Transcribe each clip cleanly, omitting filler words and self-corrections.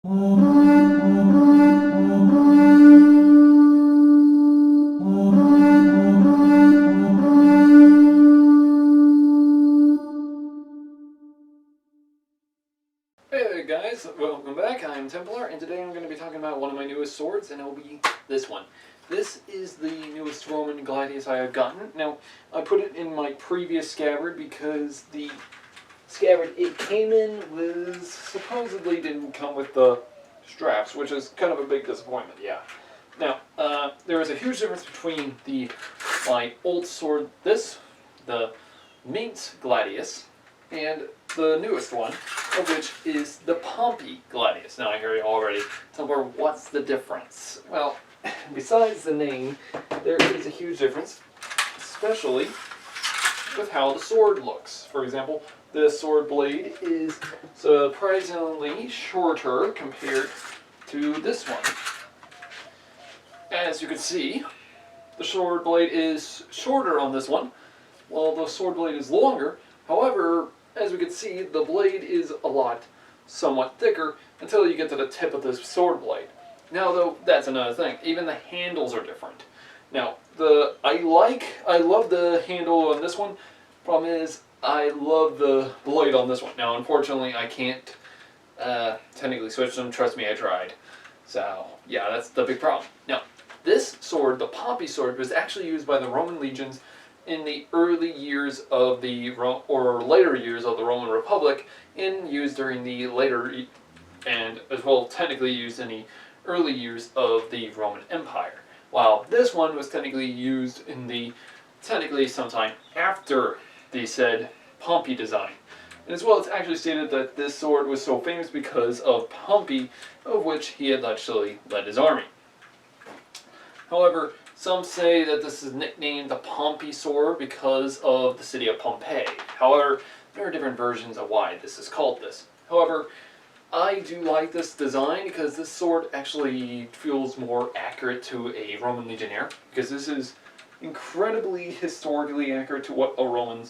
Hey there guys, welcome back. I'm Templar, and today I'm going to be talking about one of my newest swords, and it'll be this one. This is the newest Roman Gladius I have gotten. Now, I put it in my previous scabbard because the scabbard it came in was supposedly didn't come with the straps, which is kind of a big disappointment, yeah. Now, there is a huge difference between my old sword, the Mint Gladius, and the newest one, of which is the Pompeii Gladius. Now I hear you already. Templar, what's the difference? Well, besides the name, there is a huge difference, especially with how the sword looks. For example, the sword blade is surprisingly shorter compared to this one. As you can see, the sword blade is shorter on this one, while the sword blade is longer. However, as we can see, the blade is somewhat thicker until you get to the tip of this sword blade. Now though, that's another thing. Even the handles are different. Now, I love the handle on this one. Problem is, I love the blade on this one. Now, unfortunately, I can't technically switch them. Trust me, I tried. So, yeah, that's the big problem. Now, this sword, the Pompeii sword, was actually used by the Roman legions in the early years of later years of the Roman Republic, and used during the later, and as well technically used in the early years of the Roman Empire. While this one was technically used in sometime after the said Pompey design. And as well, it's actually stated that this sword was so famous because of Pompey, of which he had actually led his army. However, some say that this is nicknamed the Pompeii sword because of the city of Pompeii. However, there are different versions of why this is called this. However, I do like this design because this sword actually feels more accurate to a Roman legionnaire, because this is incredibly historically accurate to what a Roman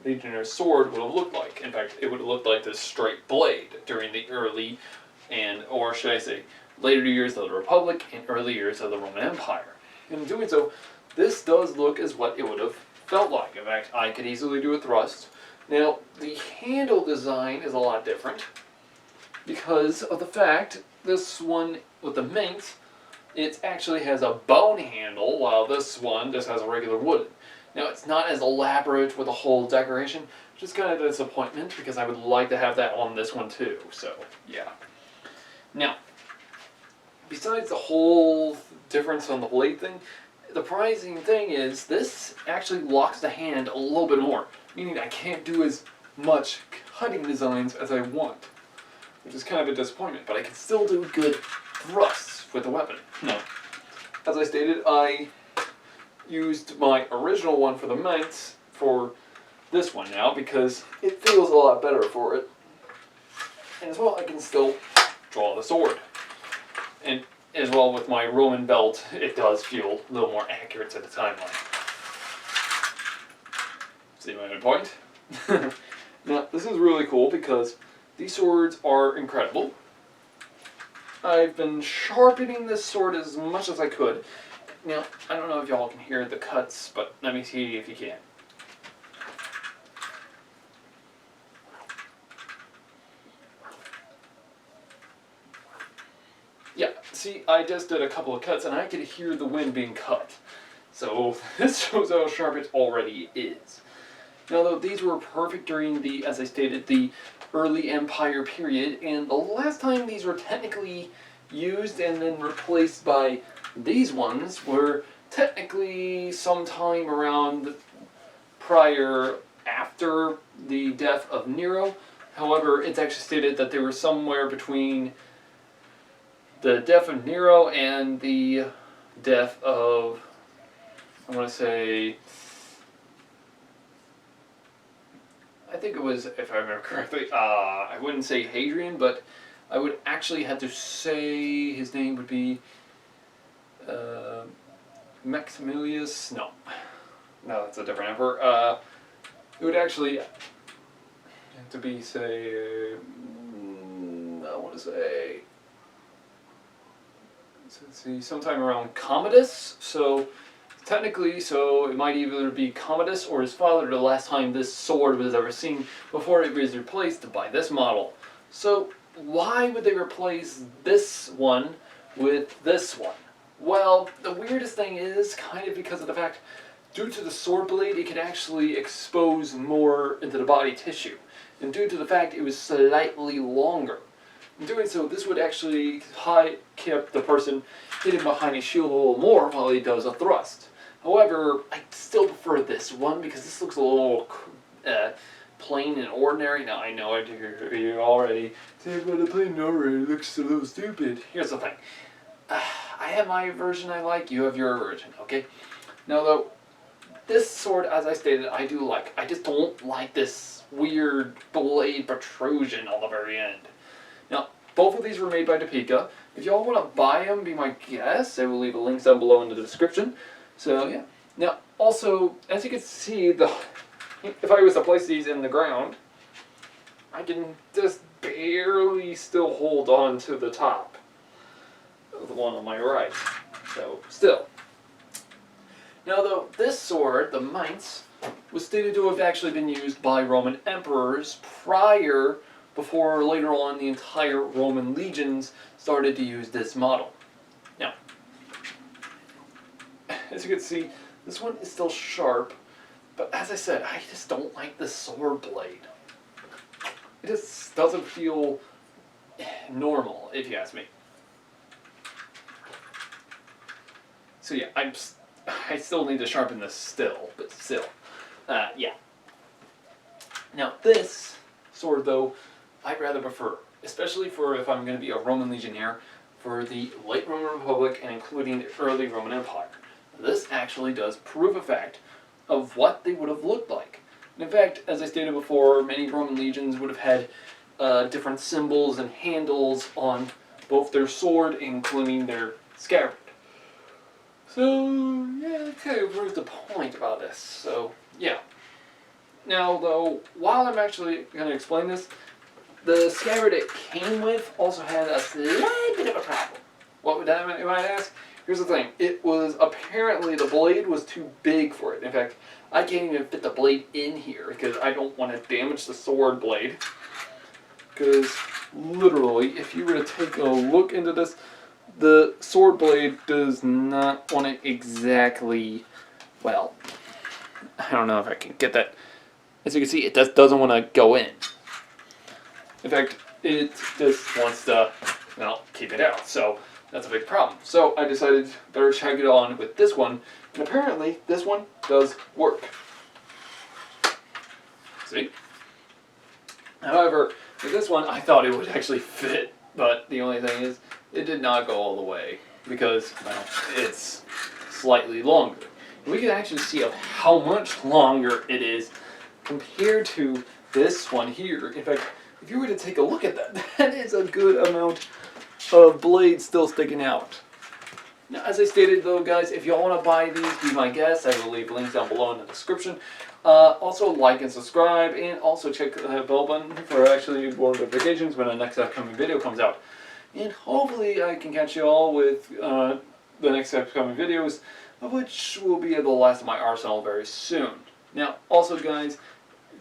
legionnaire's sword would have looked like. In fact, it would have looked like this straight blade during the early or should I say, later years of the Republic and early years of the Roman Empire. In doing so, this does look as what it would have felt like. In fact, I could easily do a thrust. Now, the handle design is a lot different because of the fact this one with the Mint, it actually has a bone handle, while this one just has a regular wooden. Now, it's not as elaborate with a whole decoration, which is kind of a disappointment because I would like to have that on this one too. So, yeah. Now, besides the whole difference on the blade thing, the surprising thing is this actually locks the hand a little bit more, meaning I can't do as much cutting designs as I want, which is kind of a disappointment, but I can still do good thrusts with the weapon. Now, as I stated, I used my original one for the Mint for this one now because it feels a lot better for it, and as well I can still draw the sword. And as well with my Roman belt, it does feel a little more accurate to the timeline. See my point? Now, this is really cool because these swords are incredible. I've been sharpening this sword as much as I could. Now, I don't know if y'all can hear the cuts, but let me see if you can. Yeah, see, I just did a couple of cuts and I could hear the wind being cut. So this shows how sharp it already is. Now though, these were perfect during the, as I stated, the early Empire period, and the last time these were technically used and then replaced by these ones were technically sometime around after the death of Nero. However, it's actually stated that they were somewhere between the death of Nero and the death of, I want to say, I think it was, if I remember correctly, I wouldn't say Hadrian, but I would actually have to say his name would be Maximilius. No, that's a different emperor. It would actually have to be, say, I want to say let's see, sometime around Commodus. So technically, so it might either be Commodus or his father the last time this sword was ever seen before it was replaced by this model. So why would they replace this one with this one? Well, the weirdest thing is kind of because of the fact, due to the sword blade, it could actually expose more into the body tissue. And due to the fact it was slightly longer. In doing so, this would actually keep the person hidden behind a shield a little more while he does a thrust. However, I still prefer this one because this looks a little plain and ordinary. Now, I know I do already. Say, but the plain and ordinary looks a little stupid. Here's the thing. I have my version I like, you have your version, okay? Now, though, this sword, as I stated, I do like. I just don't like this weird blade protrusion on the very end. Now, both of these were made by Topeka. If y'all want to buy them, be my guest. I will leave the links down below in the description. So, yeah. Now, also, as you can see, if I was to place these in the ground, I can just barely still hold on to the top of the one on my right. So, still. Now, though, this sword, the Mainz, was stated to have actually been used by Roman emperors before later on the entire Roman legions started to use this model. Now, as you can see, this one is still sharp, but as I said, I just don't like the sword blade. It just doesn't feel normal, if you ask me. So yeah, I still need to sharpen this still, but still. Yeah. Now this sword, though, I'd rather prefer, especially for if I'm going to be a Roman legionnaire for the late Roman Republic and including the early Roman Empire. This actually does prove a fact of what they would have looked like. And in fact, as I stated before, many Roman legions would have had different symbols and handles on both their sword, including their scabbard. So, yeah, that kind of proves the point about this. So, yeah. Now, though, while I'm actually going to explain this, the scabbard it came with also had a slight bit of a problem. What would that mean, you might ask? Here's the thing. It was apparently the blade was too big for it. In fact, I can't even fit the blade in here because I don't want to damage the sword blade. Because literally, if you were to take a look into this, the sword blade does not want it exactly, well, I don't know if I can get that. As you can see, it doesn't want to go in. In fact, it just wants to, well, keep it out. So that's a big problem. So I decided better check it on with this one. And apparently, this one does work. See? However, with this one, I thought it would actually fit. But the only thing is, it did not go all the way. Because, well, it's slightly longer. And we can actually see of how much longer it is compared to this one here. In fact, if you were to take a look at that, that is a good amount of blade still sticking out. Now, as I stated though, guys, if y'all want to buy these, be my guest. I will leave links down below in the description. Also, like and subscribe, and also check the bell button for actually more notifications when the next upcoming video comes out. And hopefully I can catch you all with the next upcoming videos, of which will be the last of my arsenal very soon. Now, also guys,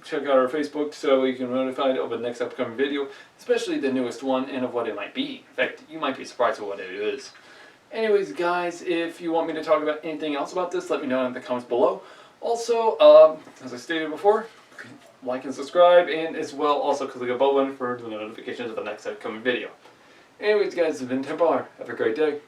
check out our Facebook so you can be notified of the next upcoming video, especially the newest one and of what it might be. In fact, you might be surprised at what it is. Anyways, guys, if you want me to talk about anything else about this, let me know in the comments below. Also, as I stated before, like and subscribe, and as well also click the bell button for the notifications of the next upcoming video. Anyways, guys, it's been Templar. Have a great day.